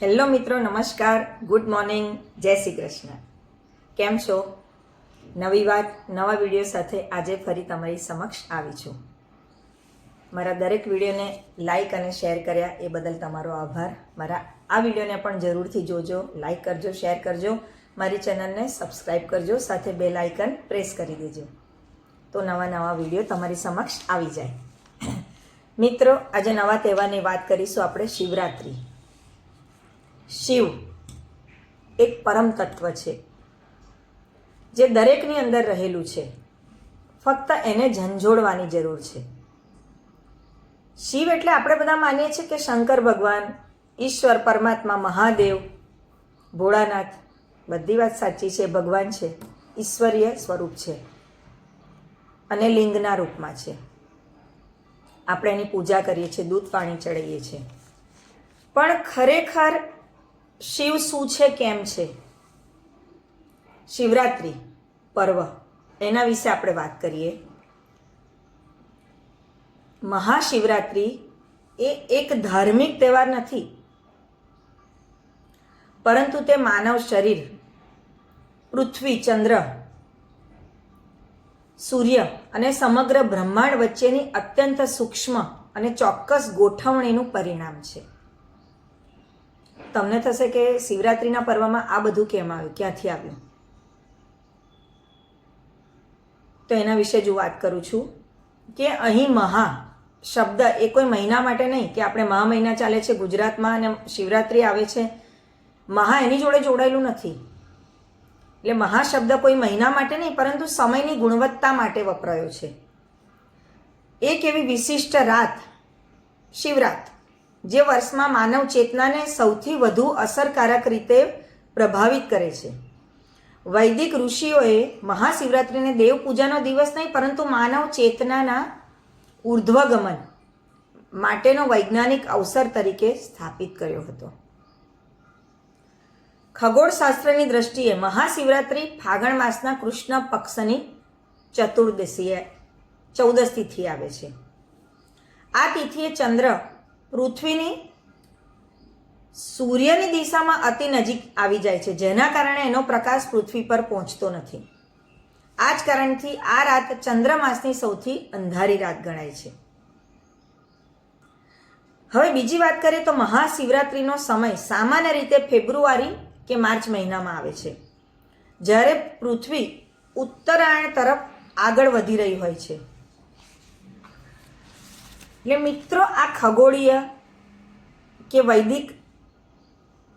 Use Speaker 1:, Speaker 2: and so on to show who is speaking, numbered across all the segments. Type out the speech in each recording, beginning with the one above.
Speaker 1: Hello મિત્રો, નમસ્કાર, good morning, જય શ્રી કૃષ્ણ. કેમ છો? નવી વાત, નવા વિડીયો સાથે આજે ફરી તમારી સમક્ષ આવી છું. મારા દરેક વિડીયોને લાઈક અને શેર કર્યા એ બદલ તમારો આભાર. મારા આ વિડીયોને પણ જરૂરથી જોજો, લાઈક કરજો, શેર કરજો, મારી ચેનલને સબસ્ક્રાઈબ કરજો, સાથે બેલ આઇકન પ્રેસ કરી દેજો તો નવા વિડીયો તમારી સમક્ષ આવી જાય. મિત્રો, આજે નવા તહેવારની વાત કરીશું આપણે, શિવરાત્રિ. શિવ એક પરમ તત્વ છે જે દરેકની અંદર રહેલું છે, ફક્ત એને ઝંઝોળવાની જરૂર છે. શિવ એટલે આપણે બધા માનીએ છીએ કે શંકર ભગવાન, ઈશ્વર, પરમાત્મા, મહાદેવ, ભોળાનાથ, બધી વાત સાચી છે, ભગવાન છે, ઈશ્વરીય સ્વરૂપ છે અને લિંગના રૂપમાં છે. આપણે એની પૂજા કરીએ છીએ, દૂધ પાણી ચડાવીએ છીએ, પણ ખરેખર શિવ શું છે, કેમ છે? શિવરાત્રિ પર્વ, એના વિશે આપણે વાત કરીએ. મહાશિવરાત્રિ એ એક ધાર્મિક તહેવાર નથી, પરંતુ તે માનવ શરીર, પૃથ્વી, ચંદ્ર, સૂર્ય અને સમગ્ર બ્રહ્માંડ વચ્ચેની અત્યંત સૂક્ષ્મ અને ચોક્કસ ગોઠવણીનું પરિણામ છે. તમને થશે કે શિવરાત્રિના પર્વમાં આ બધું કેમ આવ્યું, ક્યાંથી આવ્યું? તો એના વિશે જ વાત કરું છું કે અહીં મહા શબ્દ એ કોઈ મહિના માટે નહીં કે આપણે મહા મહિના ચાલે છે ગુજરાતમાં અને શિવરાત્રિ આવે છે, મહા એની જોડે જોડાયેલું નથી. એટલે મહા શબ્દ કોઈ મહિના માટે નહીં, પરંતુ સમયની ગુણવત્તા માટે વપરાયો છે. એક એવી વિશિષ્ટ રાત, શિવરાત, જે વર્ષમાં માનવ ચેતનાને સૌથી વધુ અસરકારક રીતે પ્રભાવિત કરે છે. વૈદિક ઋષિઓએ મહાશિવરાત્રિને દેવ પૂજાનો દિવસ નહીં, પરંતુ માનવ ચેતનાના ઉર્ધ્વગમન માટેનો વૈજ્ઞાનિક અવસર તરીકે સ્થાપિત કર્યો હતો. ખગોળશાસ્ત્રની દ્રષ્ટિએ મહાશિવરાત્રિ ફાગણ માસના કૃષ્ણ પક્ષની ચૌદસ તિથિ આવે છે. આ તિથિએ ચંદ્ર પૃથ્વીની સૂર્યની દિશામાં અતિ નજીક આવી જાય છે, જેના કારણે એનો પ્રકાશ પૃથ્વી પર પહોંચતો નથી. આ જ કારણથી આ રાત ચંદ્રમાસની સૌથી અંધારી રાત ગણાય છે. હવે બીજી વાત કરીએ તો મહાશિવરાત્રિનો સમય સામાન્ય રીતે ફેબ્રુઆરી કે માર્ચ મહિનામાં આવે છે, જ્યારે પૃથ્વી ઉત્તરાયણ તરફ આગળ વધી રહી હોય છે. એટલે મિત્રો, આ ખગોળીય કે વૈદિક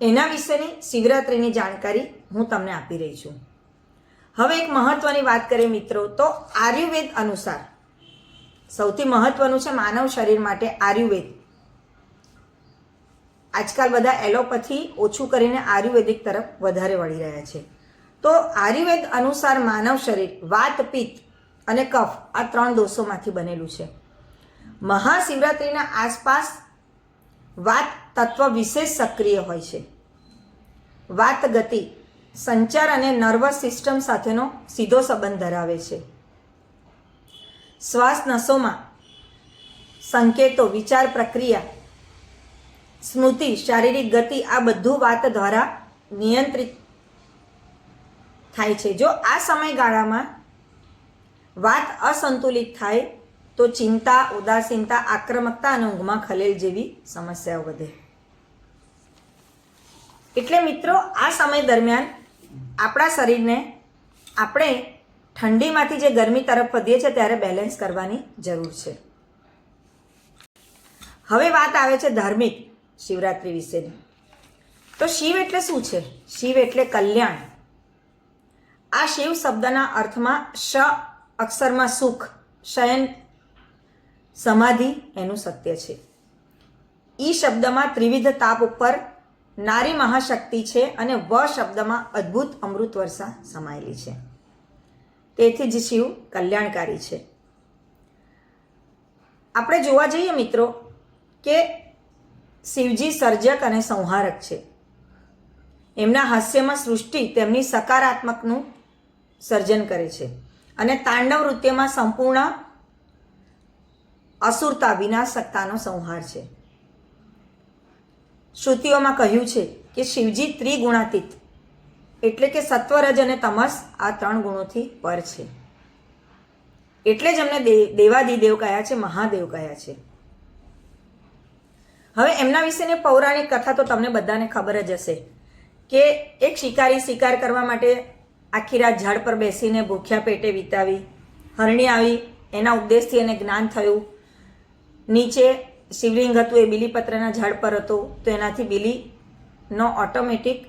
Speaker 1: એના વિશેની શિવરાત્રિની જાણકારી હું તમને આપી રહી છું. હવે એક મહત્વની વાત કરીએ મિત્રો, તો આયુર્વેદ અનુસાર સૌથી મહત્વનું છે માનવ શરીર માટે આયુર્વેદ. આજકાલ બધા એલોપેથી ઓછું કરીને આયુર્વેદિક તરફ વધારે વળી રહ્યા છે. તો આયુર્વેદ અનુસાર માનવ શરીર વાત, પિત્ત અને કફ આ 3 દોષોમાંથી બનેલું છે. મહાશિવરાત્રિના આસપાસ વાત તત્વ વિશેષ સક્રિય હોય છે. વાત ગતિ, સંચાર અને નર્વસ સિસ્ટમ સાથેનો સીધો સંબંધ ધરાવે છે. શ્વાસ નસોમાં સંકેતો, વિચાર પ્રક્રિયા, સ્મૃતિ, શારીરિક ગતિ આ બધું વાત દ્વારા નિયંત્રિત થાય છે. જો આ સમયગાળામાં વાત અસંતુલિત થાય તો ચિંતા, ઉદાસીનતા, આક્રમકતા અને ઊંઘમાં ખલેલ જેવી સમસ્યાઓ વધે. એટલે મિત્રો, આ સમય દરમિયાન આપણા શરીરને આપણે ઠંડીમાંથી જે ગરમી તરફ વધીએ છીએ ત્યારે બેલેન્સ કરવાની જરૂર છે. હવે વાત આવે છે ધાર્મિક શિવરાત્રિ વિશેની. તો શિવ એટલે શું છે? શિવ એટલે કલ્યાણ. આ શિવ શબ્દના અર્થમાં શ અક્ષરમાં સુખ, શયન, સમાધિ એનું સત્ય છે. ઈ શબ્દમાં ત્રિવિધ તાપ ઉપર નારી મહાશક્તિ છે અને વ શબ્દમાં અદ્ભુત અમૃત વર્ષા સમાયેલી છે. તેથી જ શિવ કલ્યાણકારી છે. આપણે જોવા જઈએ મિત્રો કે શિવજી સર્જક અને સંહારક છે. એમના હાસ્યમાં સૃષ્ટિ તેમની સકારાત્મકનું સર્જન કરે છે અને તાંડવ નૃત્યમાં સંપૂર્ણ અસુરતા, વિનાશકતાનો સંહાર છે. શ્રુતિઓમાં કહ્યું છે કે શિવજી ત્રિગુણાતીત એટલે કે સત્વ, રજ અને તમસ આ 3 ગુણોથી પર છે. એટલે જ એમને દેવાધિદેવ કહ્યા છે, મહાદેવ કહ્યા છે. હવે એમના વિશેની પૌરાણિક કથા તો તમને બધાને ખબર જ હશે કે એક શિકારી શિકાર કરવા માટે આખી રાત ઝાડ પર બેસીને ભૂખ્યા પેટે વિતાવી. હરણી આવી, એના ઉપદેશથી એને જ્ઞાન થયું. નીચે શિવલિંગ હતું, એ બીલીપત્રના ઝાડ પર હતું, તો એનાથી બીલીનો ઓટોમેટિક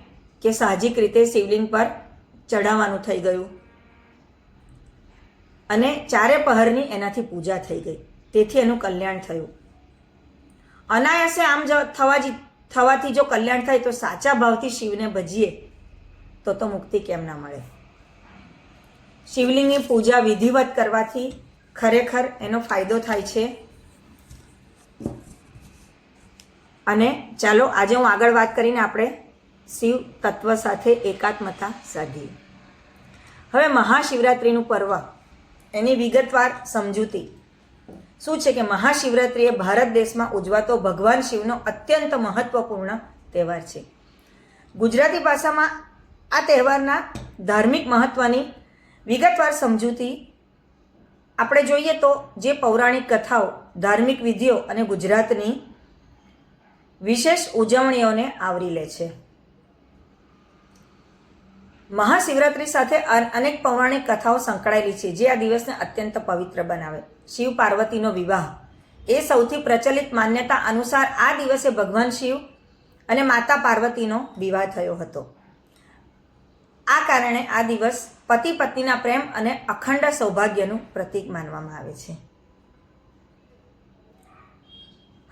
Speaker 1: કે સાહજિક રીતે શિવલિંગ પર ચઢાવવાનું થઈ ગયું અને 4 પહરની એનાથી પૂજા થઈ ગઈ. તેથી એનું કલ્યાણ થયું. અનાયાસે આમ થવાથી જો કલ્યાણ થાય તો સાચા ભાવથી શિવને ભજીએ તો મુક્તિ કેમ ના મળે. શિવલિંગની પૂજા વિધિવત કરવાથી ખરેખર એનો ફાયદો થાય છે. અને ચાલો આજે હું આગળ વાત કરીને આપણે શિવ તત્વ સાથે એકાત્મતા સાધીએ. હવે મહાશિવરાત્રિનું પર્વ, એની વિગતવાર સમજૂતી શું છે કે મહાશિવરાત્રિ એ ભારત દેશમાં ઉજવાતો ભગવાન શિવનો અત્યંત મહત્વપૂર્ણ તહેવાર છે. ગુજરાતી ભાષામાં આ તહેવારના ધાર્મિક મહત્વની વિગતવાર સમજૂતી આપણે જોઈએ તો જે પૌરાણિક કથાઓ, ધાર્મિક વિધિઓ અને ગુજરાતની વિશેષ ઉજવણીઓને આવરી લે છે. મહાશિવરાત્રિ સાથે અનેક પૌરાણિક કથાઓ સંકળાયેલી છે જે આ દિવસને અત્યંત પવિત્ર બનાવે. શિવ પાર્વતીનો વિવાહ એ સૌથી પ્રચલિત માન્યતા અનુસાર આ દિવસે ભગવાન શિવ અને માતા પાર્વતીનો વિવાહ થયો હતો. આ કારણે આ દિવસ પતિ પત્નીના પ્રેમ અને અખંડ સૌભાગ્યનું પ્રતીક માનવામાં આવે છે.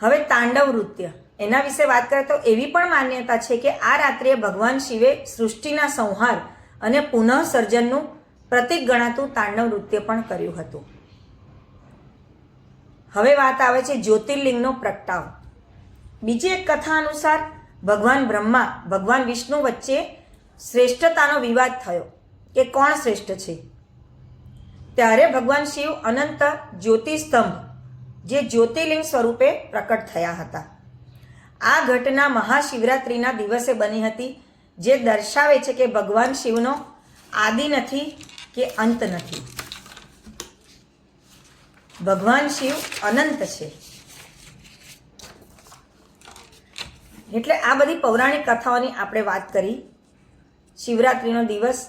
Speaker 1: હવે તાંડવ નૃત્ય, એના વિશે વાત કરીએ તો એવી પણ માન્યતા છે કે આ રાત્રે ભગવાન શિવે સૃષ્ટિના સંહાર અને પુનઃ સર્જનનું પ્રતીક ગણાતું તાંડવ નૃત્ય પણ કર્યું હતું. હવે વાત આવે છે જ્યોતિર્લિંગનો પ્રગટાવ. બીજી એક કથા અનુસાર ભગવાન બ્રહ્મા ભગવાન વિષ્ણુ વચ્ચે શ્રેષ્ઠતાનો વિવાદ થયો કે કોણ શ્રેષ્ઠ છે. ત્યારે ભગવાન શિવ અનંત જ્યોતિસ્તંભ જે જ્યોતિર્લિંગ સ્વરૂપે પ્રકટ થયા હતા. આ ઘટના મહાશિવરાત્રિના દિવસે બની હતી, જે દર્શાવે છે કે ભગવાન શિવનો આદિ નથી કે અંત નથી. ભગવાન શિવ અનંત છે. એટલે આ બધી પૌરાણિક કથાઓની આપણે વાત કરી. શિવરાત્રિનો દિવસ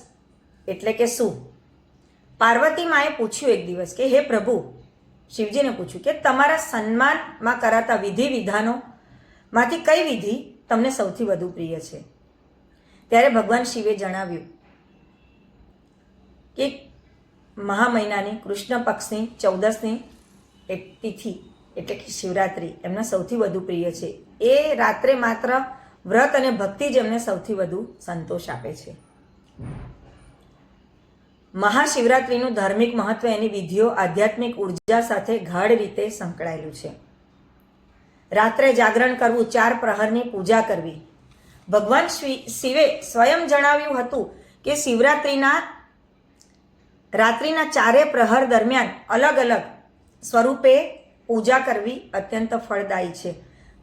Speaker 1: એટલે કે શું? પાર્વતી માએ પૂછ્યું એક દિવસ કે હે પ્રભુ, શિવજીને પૂછ્યું કે તમારા સન્માનમાં કરાતા વિધિ વિધાનોમાંથી કઈ વિધિ તમને સૌથી વધુ પ્રિય છે? ત્યારે ભગવાન શિવે જણાવ્યું કે મહા મહિનાની કૃષ્ણ પક્ષની 14મી તિથિ એટલે કે શિવરાત્રિ એમને સૌથી વધુ પ્રિય છે. એ રાત્રે માત્ર વ્રત અને ભક્તિ જ એમને સૌથી વધુ સંતોષ આપે છે. મહાશિવરાત્રિનું ધાર્મિક મહત્વ, એની વિધિઓ આધ્યાત્મિક ઉર્જા સાથે ગાઢ રીતે સંકળાયેલું છે. રાત્રે જાગરણ કરવું, 4 પ્રહરની પૂજા કરવી. ભગવાન શિવે સ્વયં જણાવ્યું હતું કે શિવરાત્રિના રાત્રિના 4 પ્રહર દરમિયાન અલગ અલગ સ્વરૂપે પૂજા કરવી અત્યંત ફળદાયી છે.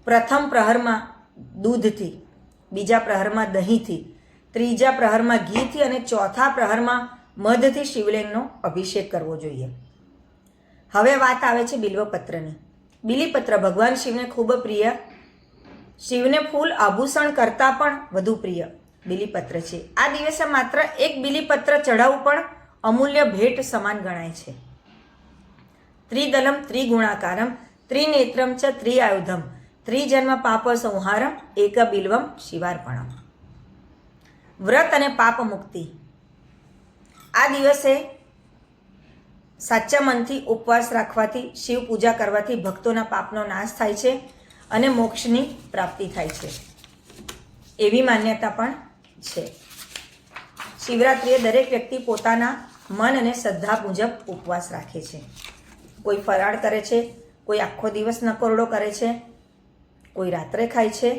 Speaker 1: પ્રથમ પ્રહરમાં દૂધથી, બીજા પ્રહરમાં દહીંથી, ત્રીજા પ્રહરમાં ઘીથી અને ચોથા પ્રહરમાં મધથી શિવલિંગનો અભિષેક કરવો જોઈએ. હવે વાત આવે છે બિલ્વપત્રની. બીલીપત્ર ભગવાન શિવને ખૂબ પ્રિય, શિવને ફૂલ આભૂષણ કરતાં પણ વધુ પ્રિય બીલીપત્ર છે. આ દિવસે માત્ર એક બીલીપત્ર ચઢાવવું પણ અમૂલ્ય ભેટ સમાન ગણાય છે. ત્રિદલમ ત્રિગુણાકારમ ત્રિનેત્રમ ચ ત્રિઆયુધમ ત્રિજન્મ પાપ સંહારમ એક બિલ્વમ શિવાર્પણમ. વ્રત અને પાપ મુક્તિ. આ દિવસે સાચા મનથી ઉપવાસ રાખવાથી, શિવ પૂજા કરવાથી ભક્તોના પાપનો નાશ થાય છે અને મોક્ષની પ્રાપ્તિ થાય છે, એવી માન્યતા પણ છે. શિવરાત્રિએ દરેક વ્યક્તિ પોતાના મન અને શ્રદ્ધા મુજબ ઉપવાસ રાખે છે. કોઈ ફરાળ કરે છે, કોઈ આખો દિવસ નકોરડો કરે છે, કોઈ રાત્રે ખાય છે.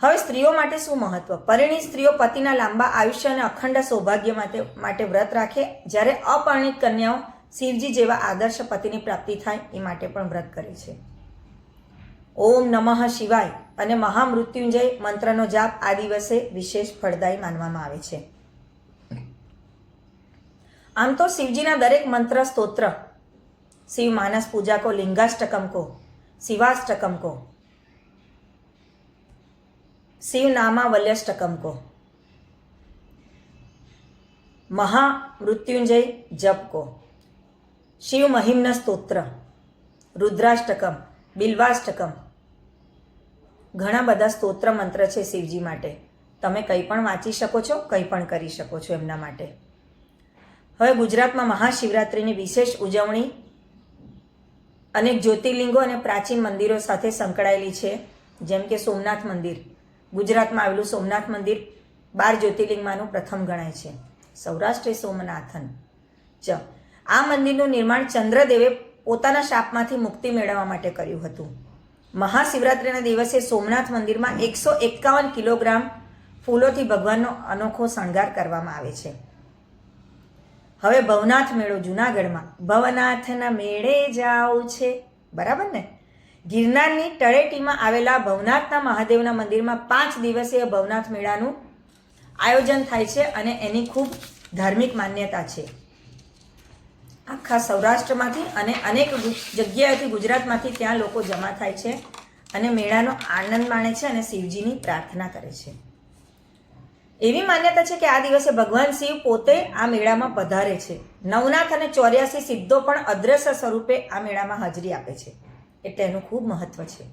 Speaker 1: હવે સ્ત્રીઓ માટે શું મહત્વ? પરિણીત સ્ત્રીઓ પતિના લાંબા આયુષ્ય અને અખંડ સૌભાગ્ય માટે વ્રત રાખે, જ્યારે અપરિણીત કન્યાઓ શિવજી જેવા આદર્શ પતિની પ્રાપ્તિ થાય એ માટે પણ વ્રત કરે છે. ઓમ નમઃ શિવાય અને મહામૃત્યુંજય મંત્રનો જાપ આ દિવસે વિશેષ ફળદાયી માનવામાં આવે છે. આમ તો શિવજીના દરેક મંત્ર સ્તોત્ર શિવ માનસ પૂજા કો લિંગાષ્ટકમ કો, શિવાષ્ટકમ કો, શિવ નામાવલ્યષ્ટકમ કો, મહામૃત્યુંજય જપ કો, શિવ મહિમ્ન સ્તોત્ર, રુદ્રાષ્ટકમ, બિલ્વાષ્ટકમ, ઘણા બધા સ્તોત્ર મંત્ર છે શિવજી માટે. તમે કંઈ પણ વાંચી શકો છો, કંઈ પણ કરી શકો છો એમના માટે. હવે ગુજરાતમાં મહાશિવરાત્રિની વિશેષ ઉજવણી અનેક જ્યોતિર્લિંગો અને પ્રાચીન મંદિરો સાથે સંકળાયેલી છે. જેમ કે સોમનાથ મંદિર, ગુજરાતમાં આવેલું સોમનાથ મંદિર 12 જ્યોતિર્લિંગમાંનું પ્રથમ ગણાય છે. સૌરાષ્ટ્રે સોમનાથન ચ. આ મંદિરનું નિર્માણ ચંદ્રદેવે પોતાના શાપમાંથી મુક્તિ મેળવવા માટે કર્યું હતું. મહાશિવરાત્રિના દિવસે સોમનાથ મંદિરમાં 151 કિલોગ્રામ ફૂલોથી ભગવાનનો અનોખો શણગાર કરવામાં આવે છે. હવે ભવનાથ મેળો જૂનાગઢમાં, ભવનાથના મેળે જાઉં છે, બરાબર ને? ગિરનારની તળેટીમાં આવેલા ભવનાથના મહાદેવના મંદિરમાં 5 દિવસીય ભવનાથ મેળાનું આયોજન થાય છે અને એની ખૂબ ધાર્મિક માન્યતા છે. આખા સૌરાષ્ટ્રમાંથી અને અનેક જગ્યાએથી ગુજરાતમાંથી ત્યાં લોકો જમા થાય છે અને મેળાનો આનંદ માણે છે અને શિવજીની પ્રાર્થના કરે છે. એવી માન્યતા છે કે આ દિવસે ભગવાન શિવ પોતે આ મેળામાં પધારે છે. નવનાથ અને 84 સિદ્ધો પણ અદ્રશ્ય સ્વરૂપે આ મેળામાં હાજરી આપે છે, એટલે એનું ખૂબ મહત્વ છે.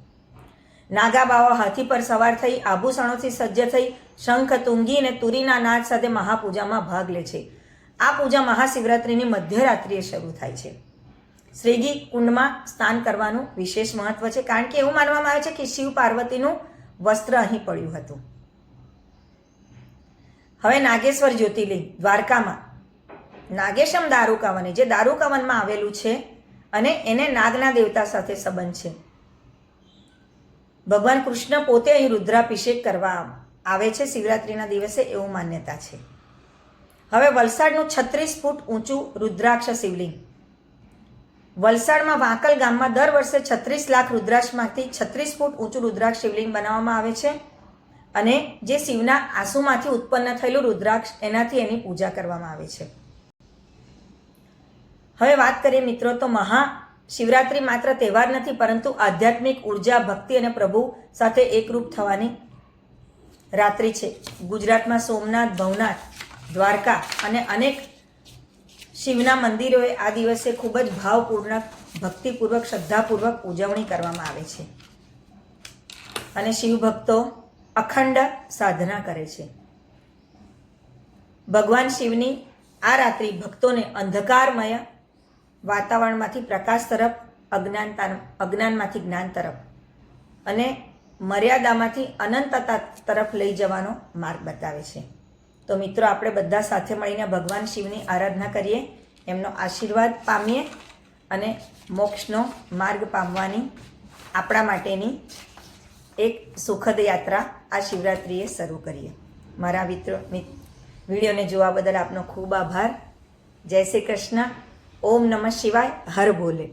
Speaker 1: નાગા બાવા હાથી પર સવાર થઈ આભૂષણોથી સજ્જ થઈ શંખ, તુંગી અને તુરીના નાદ સાથે મહાપૂજામાં ભાગ લે છે. આ પૂજા મહાશિવરાત્રિની મધ્યરાત્રિએ શરૂ થાય છે. શ્રીગી કુંડમાં સ્નાન કરવાનું વિશેષ મહત્વ છે, કારણ કે એવું માનવામાં આવે છે કે શિવ પાર્વતીનું વસ્ત્ર અહીં પડ્યું હતું. હવે નાગેશ્વર જ્યોતિર્લિંગ દ્વારકામાં નાગેશમ દારૂકાવને, જે દારૂકાવનમાં આવેલું છે અને એને નાગના દેવતા સાથે સંબંધ છે. ભગવાન કૃષ્ણ પોતે અહીં રુદ્રાભિષેક કરવા આવે છે શિવરાત્રિના દિવસે, એવું માન્યતા છે. હવે વલસાડનું 36 ફૂટ ઊંચું રુદ્રાક્ષ શિવલિંગ. વલસાડમાં વાંકલ ગામમાં દર વર્ષે 36 લાખ રુદ્રાક્ષમાંથી 36 ફૂટ ઊંચું રુદ્રાક્ષ શિવલિંગ બનાવવામાં આવે છે અને જે શિવના આંસુમાંથી ઉત્પન્ન થયેલું રુદ્રાક્ષ, એનાથી એની પૂજા કરવામાં આવે છે. હવે વાત કરીએ મિત્રો, તો મહાશિવરાત્રિ માત્ર તહેવાર નથી, પરંતુ આધ્યાત્મિક ઉર્જા, ભક્તિ અને પ્રભુ સાથે એકરૂપ થવાની રાત્રિ છે. ગુજરાતમાં સોમનાથ, ભવનાથ, દ્વારકા અને અનેક શિવના મંદિરોએ આ દિવસે ખૂબ જ ભાવપૂર્વક, ભક્તિપૂર્વક, શ્રદ્ધાપૂર્વક ઉજવણી કરવામાં આવે છે અને શિવ ભક્તો અખંડ સાધના કરે છે. ભગવાન શિવની આ રાત્રિ ભક્તોને અંધકારમય વાતાવરણમાંથી પ્રકાશ તરફ, અજ્ઞાનમાંથી જ્ઞાન તરફ અને મર્યાદામાંથી અનંતતા તરફ લઈ જવાનો માર્ગ બતાવે છે. તો મિત્રો, આપણે બધા સાથે મળીને ભગવાન શિવની આરાધના કરીએ, એમનો આશીર્વાદ પામીએ અને મોક્ષનો માર્ગ પામવાની આપણા માટેની એક સુખદ યાત્રા આ શિવરાત્રિએ શરૂ કરીએ. મારા વિડીયોને જોવા બદલ આપનો ખૂબ આભાર. જય શ્રી કૃષ્ણ. ઓમ નમઃ શિવાય. હર ભોલે.